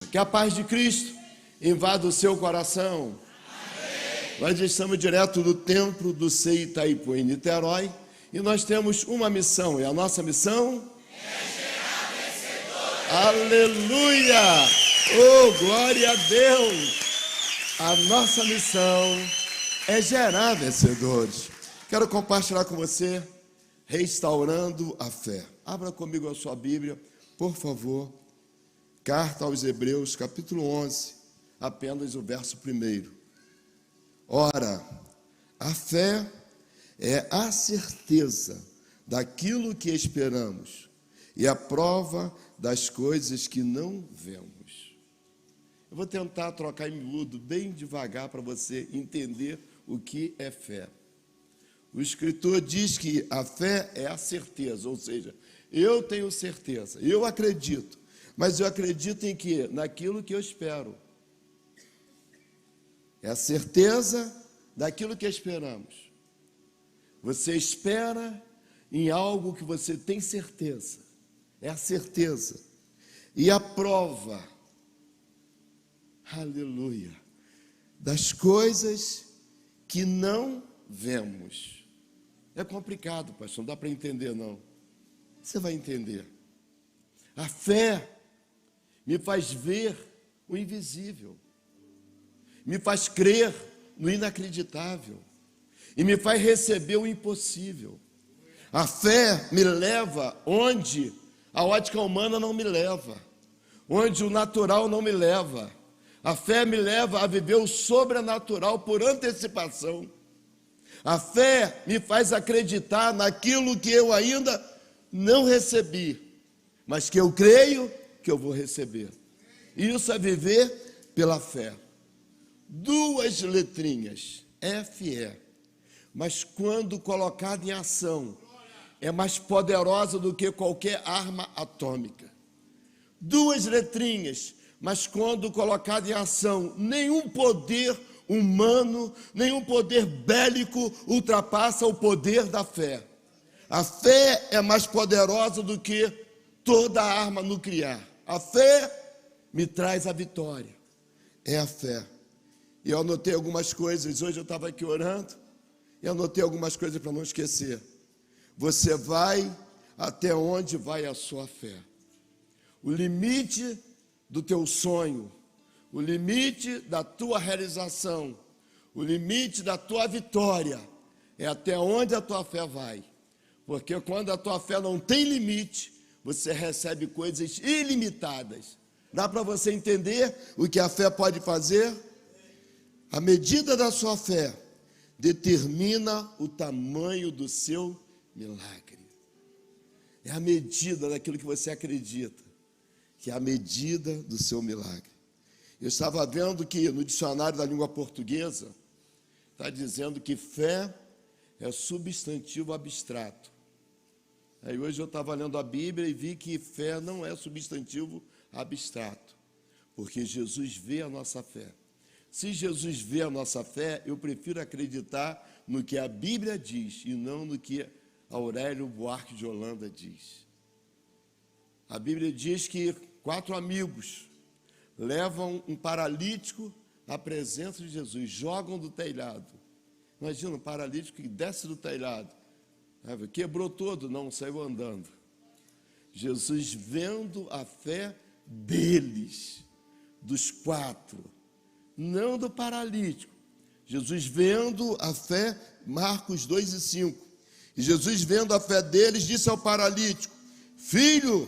Que a paz de Cristo invada o seu coração. Amém. Nós estamos direto do templo do CEI Itaipu, em Niterói, e nós temos uma missão, e a nossa missão é gerar vencedores. Aleluia! Oh, glória a Deus! A nossa missão é gerar vencedores. Quero compartilhar com você, restaurando a fé. Abra comigo a sua Bíblia, por favor. Carta aos Hebreus, capítulo 11, apenas o verso 1. Ora, a fé é a certeza daquilo que esperamos e a prova das coisas que não vemos. Eu vou tentar trocar em miúdo bem devagar para você entender o que é fé. O escritor diz que a fé é a certeza, ou seja, eu tenho certeza, eu acredito. Mas eu acredito em quê? Naquilo que eu espero. É a certeza daquilo que esperamos. Você espera em algo que você tem certeza. É a certeza. E a prova, aleluia, das coisas que não vemos. É complicado, pastor, não dá para entender, não. Você vai entender. A fé me faz ver o invisível, me faz crer no inacreditável e me faz receber o impossível. A fé me leva onde a ótica humana não me leva, onde o natural não me leva. A fé me leva a viver o sobrenatural por antecipação. A fé me faz acreditar naquilo que eu ainda não recebi, mas que eu creio que eu vou receber. Isso é viver pela fé. 2 letrinhas, F-E, mas quando colocada em ação, é mais poderosa do que qualquer arma atômica. 2 letrinhas, mas quando colocada em ação, nenhum poder humano, nenhum poder bélico ultrapassa o poder da fé. A fé é mais poderosa do que toda arma nuclear. A fé me traz a vitória. É a fé. E eu anotei algumas coisas. Hoje eu estava aqui orando e anotei algumas coisas para não esquecer. Você vai até onde vai a sua fé. O limite do teu sonho, o limite da tua realização, o limite da tua vitória é até onde a tua fé vai. Porque quando a tua fé não tem limite, você recebe coisas ilimitadas. Dá para você entender o que a fé pode fazer? A medida da sua fé determina o tamanho do seu milagre. É a medida daquilo que você acredita, que é a medida do seu milagre. Eu estava vendo que no dicionário da língua portuguesa está dizendo que fé é substantivo abstrato. Aí hoje eu estava lendo a Bíblia e vi que fé não é substantivo abstrato, porque Jesus vê a nossa fé. Se Jesus vê a nossa fé, eu prefiro acreditar no que a Bíblia diz e não no que Aurélio Buarque de Holanda diz. A Bíblia diz que 4 amigos levam um paralítico à presença de Jesus, jogam do telhado. Imagina um paralítico que desce do telhado. Quebrou todo, não, saiu andando. Jesus vendo a fé deles, dos 4, não do paralítico. Jesus vendo a fé, Marcos 2:5. E Jesus vendo a fé deles, disse ao paralítico: Filho,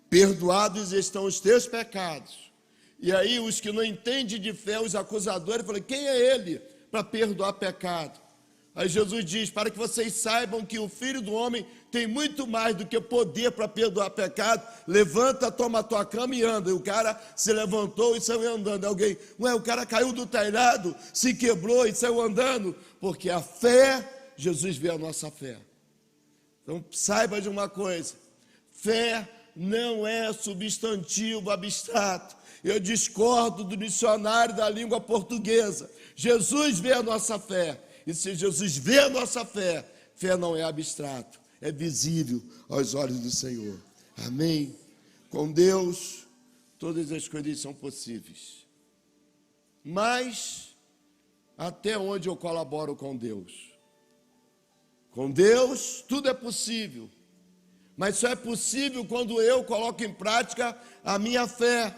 perdoados estão os teus pecados. E aí os que não entendem de fé, os acusadores, falam: quem é ele para perdoar pecado? Aí Jesus diz: para que vocês saibam que o Filho do Homem tem muito mais do que poder para perdoar pecado, levanta, toma a tua cama e anda. E o cara se levantou e saiu andando. Alguém: o cara caiu do telhado, se quebrou e saiu andando. Porque a fé, Jesus vê a nossa fé. Então saiba de uma coisa: fé não é substantivo abstrato. Eu discordo do dicionário da língua portuguesa. Jesus vê a nossa fé. E se Jesus vê a nossa fé, fé não é abstrato, é visível aos olhos do Senhor. Amém? Com Deus, todas as coisas são possíveis. Mas até onde eu colaboro com Deus? Com Deus tudo é possível, mas só é possível quando eu coloco em prática a minha fé.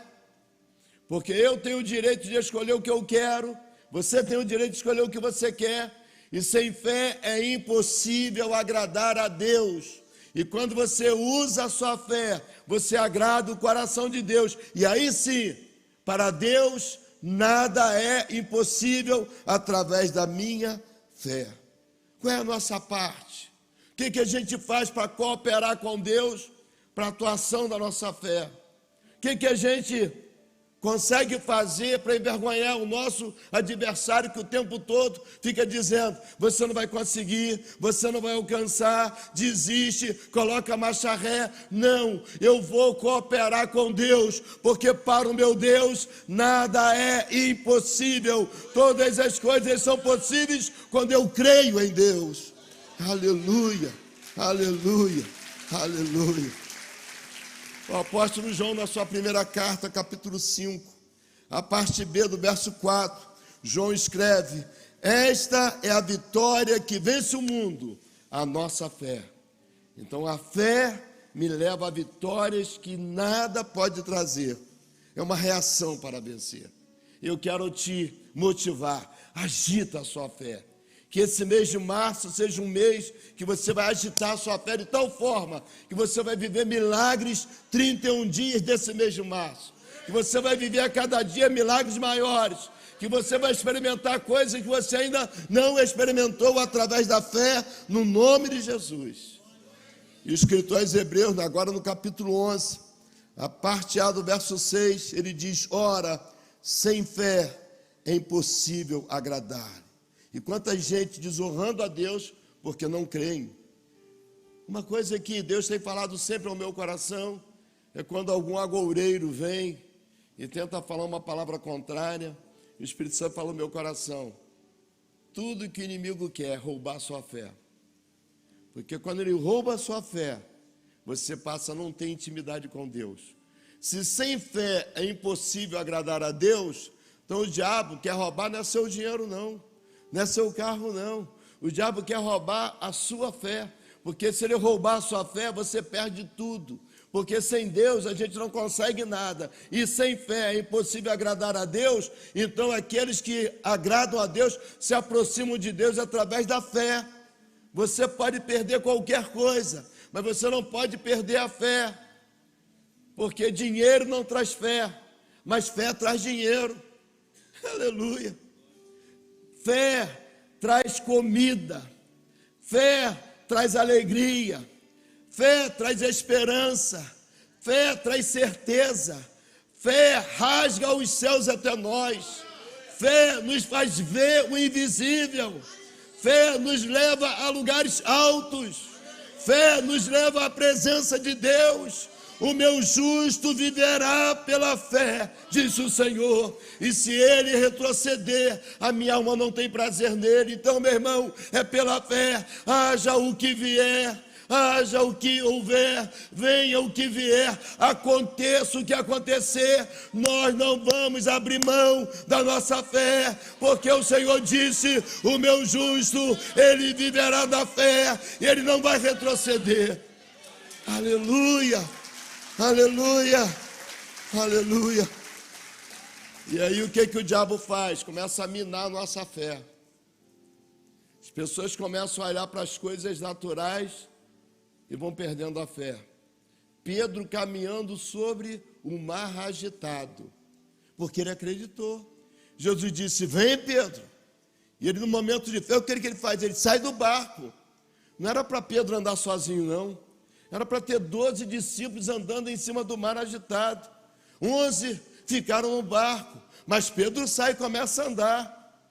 Porque eu tenho o direito de escolher o que eu quero, você tem o direito de escolher o que você quer, e sem fé é impossível agradar a Deus. E quando você usa a sua fé, você agrada o coração de Deus. E aí sim, para Deus, nada é impossível através da minha fé. Qual é a nossa parte? O que a gente faz para cooperar com Deus para a atuação da nossa fé? O que a gente consegue fazer para envergonhar o nosso adversário que o tempo todo fica dizendo: você não vai conseguir, você não vai alcançar, desiste, coloca a marcha ré? Não, eu vou cooperar com Deus, porque para o meu Deus nada é impossível, todas as coisas são possíveis quando eu creio em Deus. Aleluia, aleluia, aleluia. O apóstolo João, na sua primeira carta, capítulo 5, a parte B do verso 4, João escreve: esta é a vitória que vence o mundo, a nossa fé. Então a fé me leva a vitórias que nada pode trazer. É uma reação para vencer. Eu quero te motivar, agita a sua fé. Que esse mês de março seja um mês que você vai agitar a sua fé de tal forma que você vai viver milagres 31 dias desse mês de março. Que você vai viver a cada dia milagres maiores. Que você vai experimentar coisas que você ainda não experimentou através da fé, no nome de Jesus. E o escritor aos Hebreus, agora no capítulo 11, a parte A do verso 6, ele diz: ora, sem fé é impossível agradar. E quanta gente desonrando a Deus porque não creem. Uma coisa que Deus tem falado sempre ao meu coração é quando algum agoureiro vem e tenta falar uma palavra contrária, o Espírito Santo fala no meu coração: tudo que o inimigo quer é roubar a sua fé. Porque quando ele rouba a sua fé, você passa a não ter intimidade com Deus. Se sem fé é impossível agradar a Deus, então o diabo quer roubar não é seu dinheiro não. Não é seu carro, não. O diabo quer roubar a sua fé, porque se ele roubar a sua fé, você perde tudo. Porque sem Deus a gente não consegue nada. E sem fé é impossível agradar a Deus. Então aqueles que agradam a Deus se aproximam de Deus através da fé. Você pode perder qualquer coisa, mas você não pode perder a fé. Porque dinheiro não traz fé, mas fé traz dinheiro. Aleluia. Fé traz comida, fé traz alegria, fé traz esperança, fé traz certeza, fé rasga os céus até nós, fé nos faz ver o invisível, fé nos leva a lugares altos, fé nos leva à presença de Deus. O meu justo viverá pela fé, diz o Senhor, e se ele retroceder, a minha alma não tem prazer nele. Então, meu irmão, é pela fé, haja o que vier, haja o que houver, venha o que vier, aconteça o que acontecer, nós não vamos abrir mão da nossa fé, porque o Senhor disse: o meu justo, ele viverá da fé, e ele não vai retroceder. Aleluia! Aleluia, aleluia. E aí o que o diabo faz? Começa a minar a nossa fé. As pessoas começam a olhar para as coisas naturais e vão perdendo a fé. Pedro caminhando sobre o mar agitado, porque ele acreditou. Jesus disse: vem, Pedro. E ele, no momento de fé, o que ele faz? Ele sai do barco. Não era para Pedro andar sozinho, não. Era para ter 12 discípulos andando em cima do mar agitado. 11 ficaram no barco, mas Pedro sai e começa a andar.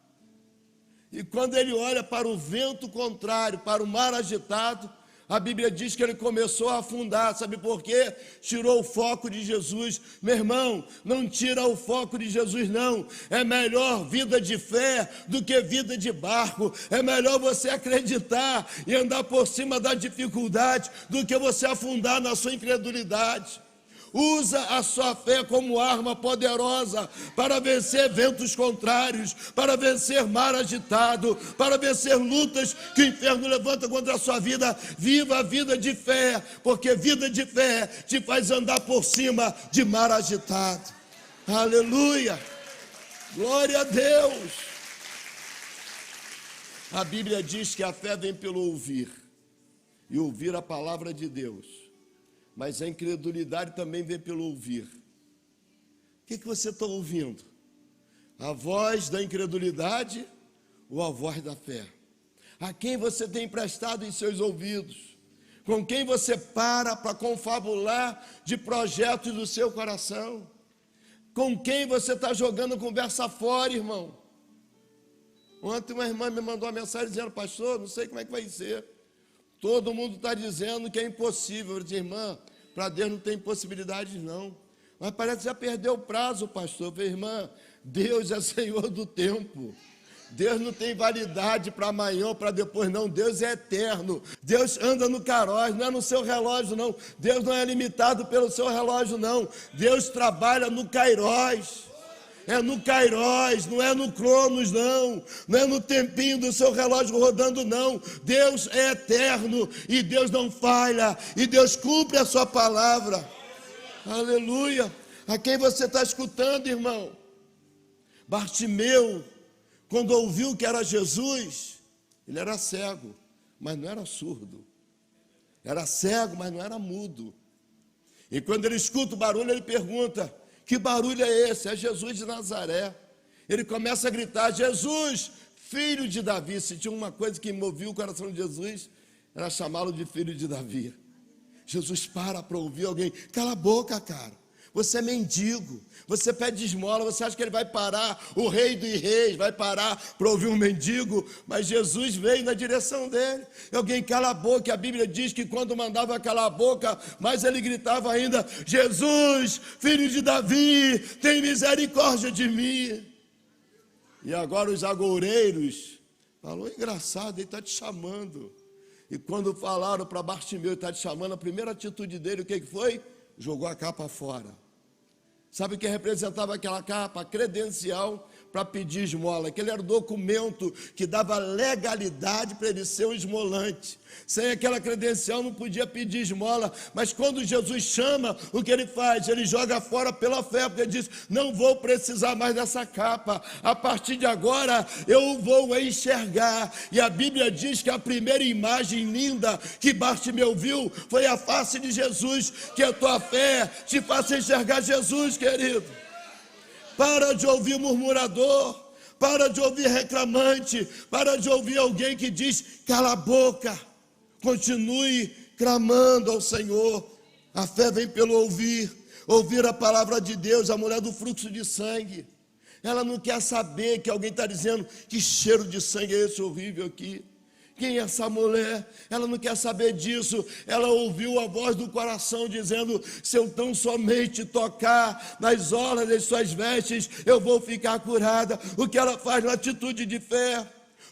E quando ele olha para o vento contrário, para o mar agitado, a Bíblia diz que ele começou a afundar. Sabe por quê? Tirou o foco de Jesus. Meu irmão, não tira o foco de Jesus, não. É melhor vida de fé do que vida de barco. É melhor você acreditar e andar por cima da dificuldade do que você afundar na sua incredulidade. Usa a sua fé como arma poderosa para vencer ventos contrários, para vencer mar agitado, para vencer lutas que o inferno levanta contra a sua vida. Viva a vida de fé, porque vida de fé te faz andar por cima de mar agitado. Aleluia! Glória a Deus! A Bíblia diz que a fé vem pelo ouvir, e ouvir a palavra de Deus. Mas a incredulidade também vem pelo ouvir. O que você está ouvindo? A voz da incredulidade ou a voz da fé? A quem você tem emprestado em seus ouvidos? Com quem você para confabular de projetos do seu coração? Com quem você está jogando conversa fora, irmão? Ontem uma irmã me mandou uma mensagem dizendo: pastor, não sei como é que vai ser. Todo mundo está dizendo que é impossível. Eu disse: irmã, para Deus não tem impossibilidades não. Mas parece que já perdeu o prazo, pastor. Eu falei: irmã, Deus é Senhor do tempo. Deus não tem validade para amanhã ou para depois, não. Deus é eterno. Deus anda no Kairos, não é no seu relógio, não. Deus não é limitado pelo seu relógio, não. Deus trabalha no Kairos. É no Kairos, não é no Cronos, não. Não é no tempinho do seu relógio rodando, não. Deus é eterno e Deus não falha. E Deus cumpre a sua palavra. Aleluia. A quem você está escutando, irmão? Bartimeu, quando ouviu que era Jesus, ele era cego, mas não era surdo. Era cego, mas não era mudo. E quando ele escuta o barulho, ele pergunta: que barulho é esse? É Jesus de Nazaré. Ele começa a gritar: Jesus, filho de Davi. Se tinha uma coisa que movia o coração de Jesus, era chamá-lo de filho de Davi. Jesus para ouvir alguém. Cala a boca, cara. Você é mendigo, você pede esmola, você acha que ele vai parar, o rei dos reis vai parar para ouvir um mendigo? Mas Jesus veio na direção dele. E alguém cala a boca. A Bíblia diz que quando mandava calar a boca, mas ele gritava ainda: Jesus, filho de Davi, tem misericórdia de mim. E agora os agoureiros falou: engraçado, ele está te chamando. E quando falaram para Bartimeu: ele está te chamando, a primeira atitude dele, o que foi? Jogou a capa fora. Sabe o que representava aquela capa? A credencial para pedir esmola. Aquele era o documento que dava legalidade para ele ser um esmolante. Sem aquela credencial não podia pedir esmola. Mas quando Jesus chama, o que ele faz? Ele joga fora pela fé, porque ele diz: não vou precisar mais dessa capa. A partir de agora eu vou enxergar. E a Bíblia diz que a primeira imagem linda que Bartimeu viu foi a face de Jesus. Que a tua fé te faça enxergar Jesus, querido. Para de ouvir murmurador, para de ouvir reclamante, para de ouvir alguém que diz: cala a boca. Continue clamando ao Senhor. A fé vem pelo ouvir a palavra de Deus. A mulher do fluxo de sangue, ela não quer saber que alguém está dizendo: que cheiro de sangue é esse horrível aqui? Quem é essa mulher? Ela não quer saber disso. Ela ouviu a voz do coração dizendo: se eu tão somente tocar nas orlas das suas vestes, eu vou ficar curada. O que ela faz na atitude de fé?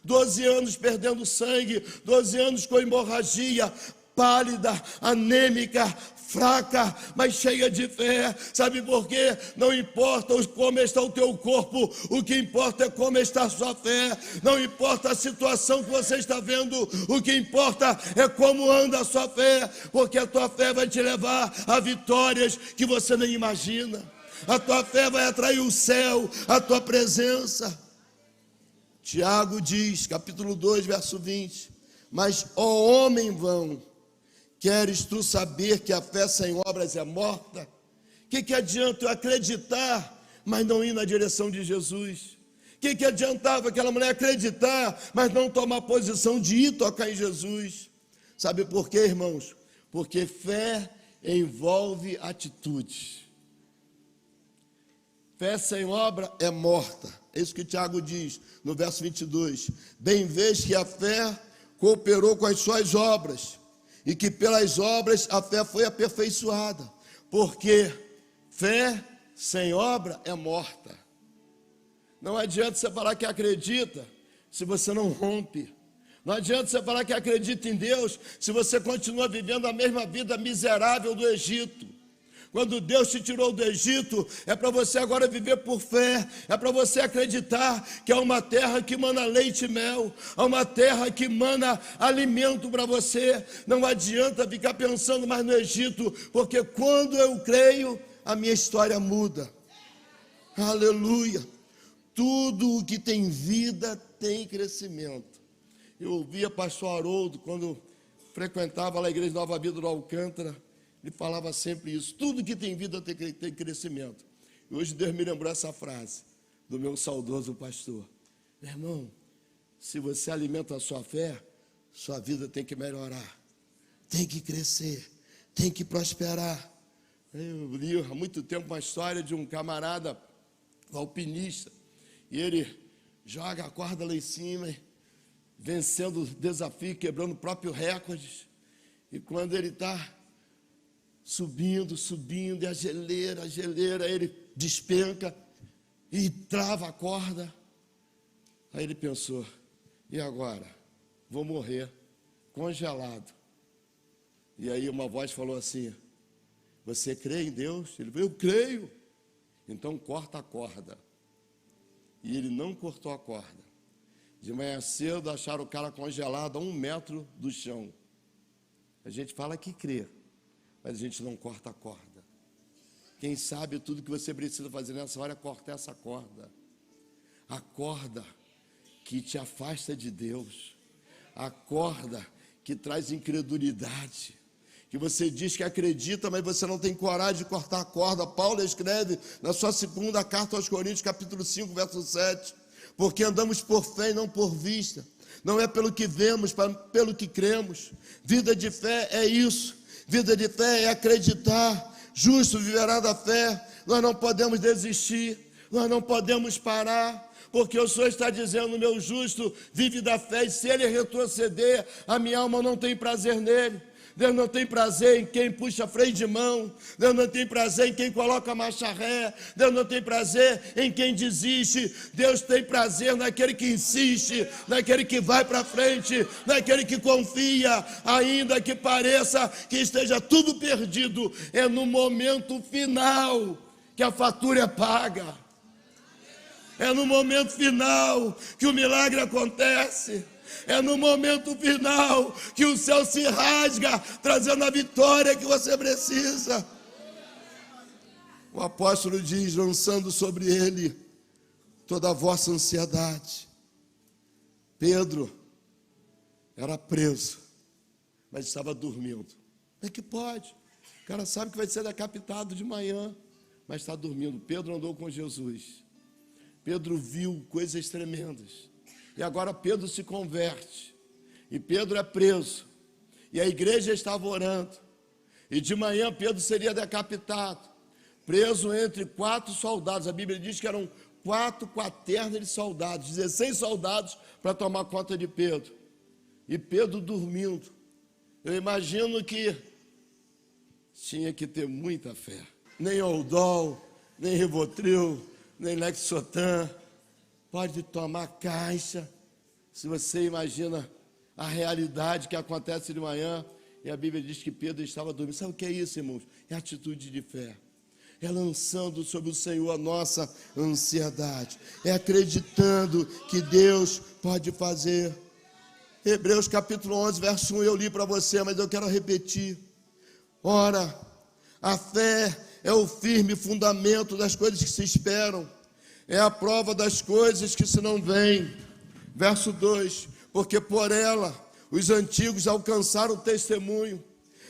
12 anos perdendo sangue, 12 anos com hemorragia, pálida, anêmica, fraca, mas cheia de fé. Sabe por quê? Não importa como está o teu corpo, o que importa é como está a sua fé. Não importa a situação que você está vendo, o que importa é como anda a sua fé, porque a tua fé vai te levar a vitórias que você nem imagina. A tua fé vai atrair o céu, a tua presença. Tiago diz, capítulo 2, verso 20: mas, ó homem vão, queres tu saber que a fé sem obras é morta? O que adianta eu acreditar, mas não ir na direção de Jesus? O que adiantava aquela mulher acreditar, mas não tomar posição de ir tocar em Jesus? Sabe por quê, irmãos? Porque fé envolve atitude. Fé sem obra é morta. É isso que Tiago diz no verso 22. Bem vês que a fé cooperou com as suas obras, e que pelas obras a fé foi aperfeiçoada. Porque fé sem obra é morta. Não adianta você falar que acredita se você não rompe. Não adianta você falar que acredita em Deus se você continua vivendo a mesma vida miserável do Egito. Quando Deus te tirou do Egito, é para você agora viver por fé, é para você acreditar que é uma terra que mana leite e mel, é uma terra que mana alimento para você. Não adianta ficar pensando mais no Egito, porque quando eu creio, a minha história muda. Aleluia! Tudo o que tem vida tem crescimento. Eu ouvia pastor Haroldo, quando frequentava lá a igreja Nova Vida do Alcântara, ele falava sempre isso: tudo que tem vida tem crescimento. E hoje Deus me lembrou essa frase do meu saudoso pastor: meu irmão, se você alimenta a sua fé, sua vida tem que melhorar, tem que crescer, tem que prosperar. Eu li há muito tempo uma história de um camarada alpinista, e ele joga a corda lá em cima, vencendo o desafio, quebrando o próprio recorde. E quando ele está subindo, e a geleira, ele despenca e trava a corda. Aí ele pensou: e agora? Vou morrer congelado. E aí uma voz falou assim: você crê em Deus? Ele falou: eu creio. Então corta a corda. E ele não cortou a corda. De manhã cedo acharam o cara congelado a 1 metro do chão. A gente fala que crê, mas a gente não corta a corda. Quem sabe tudo que você precisa fazer nessa hora é cortar essa corda. A corda que te afasta de Deus. A corda que traz incredulidade. Que você diz que acredita, mas você não tem coragem de cortar a corda. Paulo escreve na sua segunda carta aos Coríntios, capítulo 5, verso 7. Porque andamos por fé e não por vista. Não é pelo que vemos, pelo que cremos. Vida de fé é isso. Vida de fé é acreditar. Justo viverá da fé. Nós não podemos desistir. Nós não podemos parar. Porque o Senhor está dizendo: meu justo vive da fé. E se ele retroceder, a minha alma não tem prazer nele. Deus não tem prazer em quem puxa freio de mão. Deus não tem prazer em quem coloca marcha ré. Deus não tem prazer em quem desiste. Deus tem prazer naquele que insiste, naquele que vai para frente, naquele que confia, ainda que pareça que esteja tudo perdido. É no momento final que a fatura é paga. É no momento final que o milagre acontece. É no momento final que o céu se rasga, trazendo a vitória que você precisa. O apóstolo diz, lançando sobre ele toda a vossa ansiedade. Pedro era preso, mas estava dormindo. Como é que pode? O cara sabe que vai ser decapitado de manhã, mas está dormindo. Pedro andou com Jesus. Pedro viu coisas tremendas. E agora Pedro se converte. E Pedro é preso. E a igreja estava orando. E de manhã Pedro seria decapitado. Preso entre 4 soldados. A Bíblia diz que eram 4 quaternas de soldados. 16 soldados para tomar conta de Pedro. E Pedro dormindo. Eu imagino que tinha que ter muita fé. Nem Oldol, nem Rivotril, nem Lexotan. Pode tomar caixa, se você imagina a realidade que acontece de manhã. E a Bíblia diz que Pedro estava dormindo. Sabe o que é isso, irmãos? É atitude de fé. É lançando sobre o Senhor a nossa ansiedade. É acreditando que Deus pode fazer. Hebreus capítulo 11, verso 1, eu li para você, mas eu quero repetir. Ora, a fé é o firme fundamento das coisas que se esperam. É a prova das coisas que se não veem. Verso 2, porque por ela os antigos alcançaram o testemunho.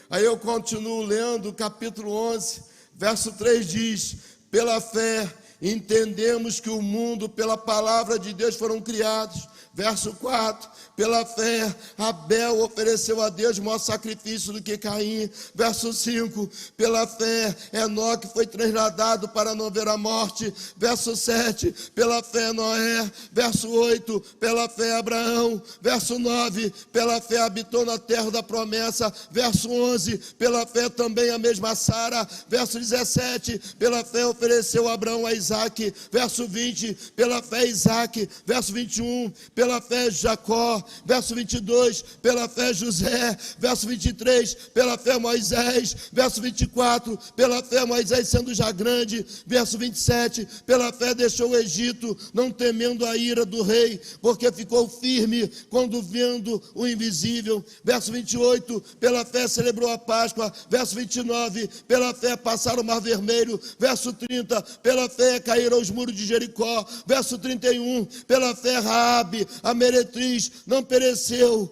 Aí eu continuo lendo o capítulo 11, verso 3 diz, pela fé entendemos que o mundo pela palavra de Deus foram criados. Verso 4, pela fé, Abel ofereceu a Deus maior sacrifício do que Caim. Verso 5, pela fé, Enoque foi trasladado para não ver a morte. Verso 7, pela fé, Noé. Verso 8, pela fé, Abraão. Verso 9, pela fé, habitou na terra da promessa. Verso 11, pela fé também a mesma Sara. Verso 17, pela fé ofereceu Abraão a Isaque Isaac, verso 20, pela fé Isaac, verso 21, pela fé Jacó, verso 22, pela fé José, verso 23, pela fé Moisés, verso 24, pela fé Moisés sendo já grande, verso 27, pela fé deixou o Egito, não temendo a ira do rei, porque ficou firme quando vendo o invisível, verso 28, pela fé celebrou a Páscoa, verso 29, pela fé passaram o Mar Vermelho, verso 30, pela fé caíram os muros de Jericó, verso 31, pela fé Raabe, a meretriz, não pereceu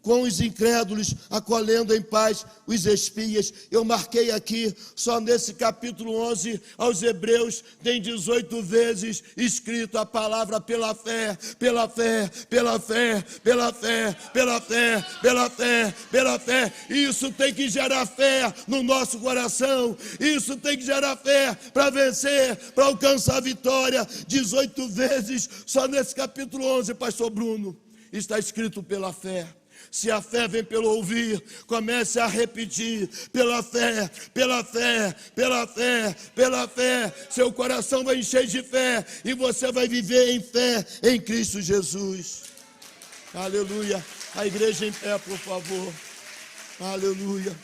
com os incrédulos, acolhendo em paz os espias. Eu marquei aqui, só nesse capítulo 11, aos Hebreus, tem 18 vezes escrito a palavra pela fé, pela fé, pela fé, pela fé, pela fé, pela fé, pela fé. Isso tem que gerar fé no nosso coração, isso tem que gerar fé para vencer, para alcançar a vitória. 18 vezes, só nesse capítulo 11, pastor Bruno, está escrito pela fé. Se a fé vem pelo ouvir, comece a repetir, pela fé, pela fé, pela fé, pela fé. Seu coração vai encher de fé e você vai viver em fé em Cristo Jesus. Aleluia. A igreja em pé, por favor. Aleluia.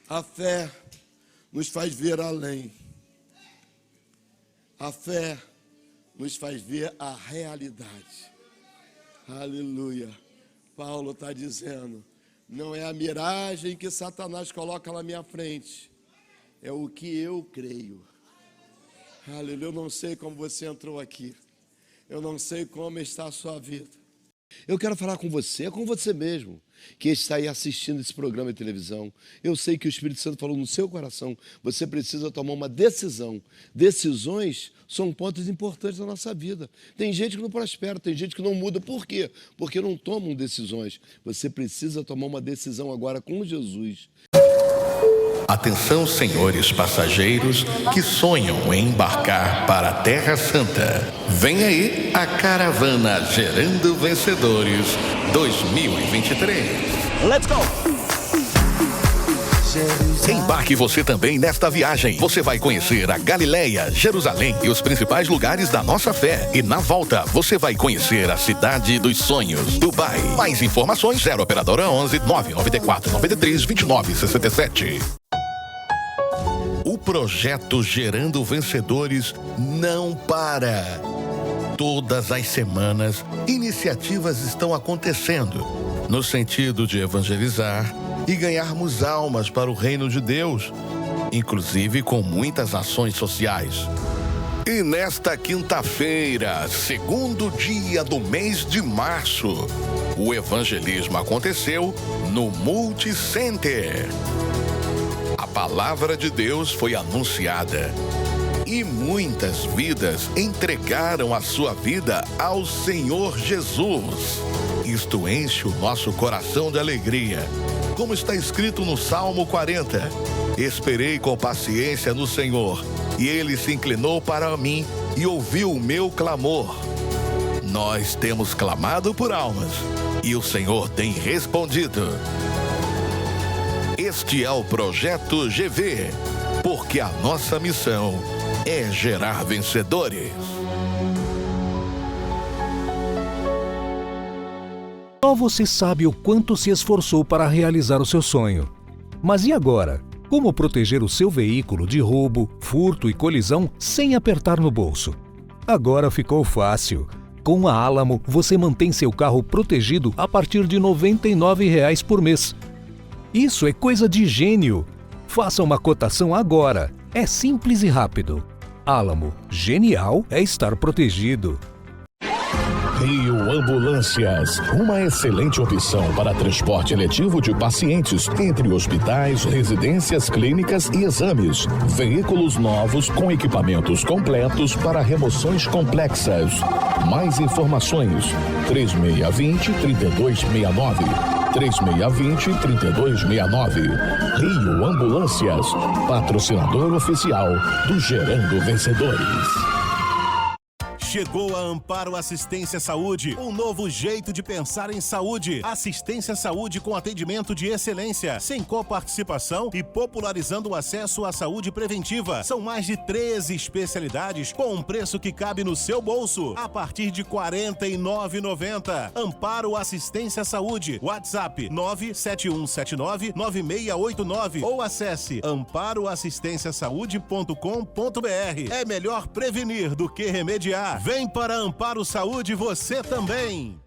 A fé nos faz ver além. A fé nos faz ver a realidade. Aleluia. Paulo está dizendo, não é a miragem que Satanás coloca na minha frente, é o que eu creio. Aleluia, eu não sei como você entrou aqui, eu não sei como está a sua vida. Eu quero falar com você, é com você mesmo, que está aí assistindo esse programa de televisão. Eu sei que o Espírito Santo falou no seu coração, você precisa tomar uma decisão. Decisões são pontos importantes da nossa vida. Tem gente que não prospera, tem gente que não muda. Por quê? Porque não tomam decisões. Você precisa tomar uma decisão agora com Jesus. Atenção, senhores passageiros que sonham em embarcar para a Terra Santa. Vem aí a caravana Gerando Vencedores 2023. Let's go! Embarque você também nesta viagem. Você vai conhecer a Galileia, Jerusalém e os principais lugares da nossa fé. E na volta, você vai conhecer a cidade dos sonhos, Dubai. Mais informações, 0 operadora 11 994 93 29 67. O projeto Gerando Vencedores não para. Todas as semanas, iniciativas estão acontecendo no sentido de evangelizar e ganharmos almas para o reino de Deus, inclusive com muitas ações sociais. E nesta quinta-feira, segundo dia do mês de março, o evangelismo aconteceu no Multicenter. A palavra de Deus foi anunciada e muitas vidas entregaram a sua vida ao Senhor Jesus. Isto enche o nosso coração de alegria. Como está escrito no Salmo 40, esperei com paciência no Senhor, e Ele se inclinou para mim e ouviu o meu clamor. Nós temos clamado por almas, e o Senhor tem respondido. Este é o Projeto GV, porque a nossa missão é gerar vencedores. Só você sabe o quanto se esforçou para realizar o seu sonho. Mas e agora? Como proteger o seu veículo de roubo, furto e colisão sem apertar no bolso? Agora ficou fácil. Com a Alamo, você mantém seu carro protegido a partir de R$ 99,00 por mês. Isso é coisa de gênio! Faça uma cotação agora. É simples e rápido. Alamo, genial é estar protegido. Rio Ambulâncias, uma excelente opção para transporte eletivo de pacientes entre hospitais, residências, clínicas e exames. Veículos novos com equipamentos completos para remoções complexas. Mais informações: 3620-3269. 3620-3269. Rio Ambulâncias, patrocinador oficial do Gerando Vencedores. Chegou a Amparo Assistência Saúde, um novo jeito de pensar em saúde. Assistência Saúde com atendimento de excelência, sem coparticipação e popularizando o acesso à saúde preventiva. São mais de 13 especialidades com um preço que cabe no seu bolso, a partir de R$ 49,90. Amparo Assistência Saúde. WhatsApp 971799689 ou acesse amparoassistenciasaude.com.br. É melhor prevenir do que remediar. Vem para Amparo Saúde você também.